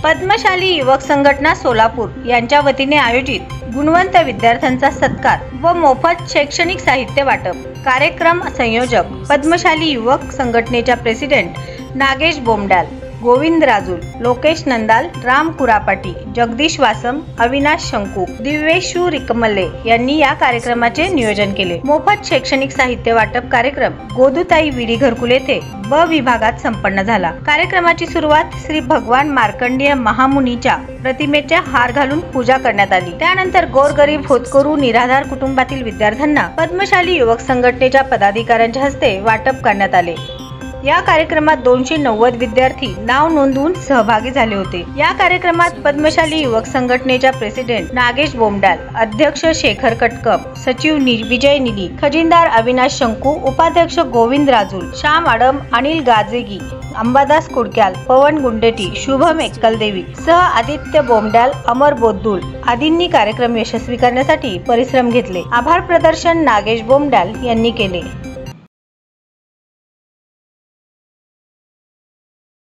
पद्मशाली युवक संघटना सोलापूर यांच्या वतीने आयोजित गुणवंत विद्यार्थ्यांचा सत्कार व मोफत शैक्षणिक साहित्य वाटप कार्यक्रम संयोजक पद्मशाली युवक संघटनेच्या प्रेसिडेंट नागेश बोमडाल, गोविंद राजूल, लोकेश नंदाल, राम कुरापाटी, जगदीश वासम, अविनाश शंकू, दिव्येशू रिकमल्ले यांनी या कार्यक्रमाचे नियोजन केले। मोफत शैक्षणिक साहित्य वाटप कार्यक्रम गोदूताई विडी घरकुल येथे ब विभागात संपन्न झाला। कार्यक्रमाची सुरुवात श्री भगवान मार्कंडेय महामुनीच्या प्रतिमेच्या हार घालून पूजा करण्यात आली। त्यानंतर गोरगरीब होतकरू निराधार कुटुंबातील विद्यार्थ्यांना पद्मशाली युवक संघटनेच्या पदाधिकाऱ्यांच्या हस्ते वाटप करण्यात आले। या कार्यक्रमात 290 विद्यार्थी नाव नोंदवून सहभागी झाले होते। या कार्यक्रमात पद्मशाली युवक संघटनेच्या प्रेसिडेंट नागेश बोमडाल, अध्यक्ष शेखर कटकम, सचिव विजय निली, खजिनदार अविनाश शंकू, उपाध्यक्ष गोविंद राजूल, श्याम आडम, अनिल गाजेगी, अंबादास कुडक्याल, पवन गुंडेटी, शुभम एक्कलदेवी सह आदित्य बोमडाल, अमर बोद्दुल आदींनी कार्यक्रम यशस्वी करण्यासाठी परिश्रम घेतले। आभार प्रदर्शन नागेश बोमडाल यांनी केले।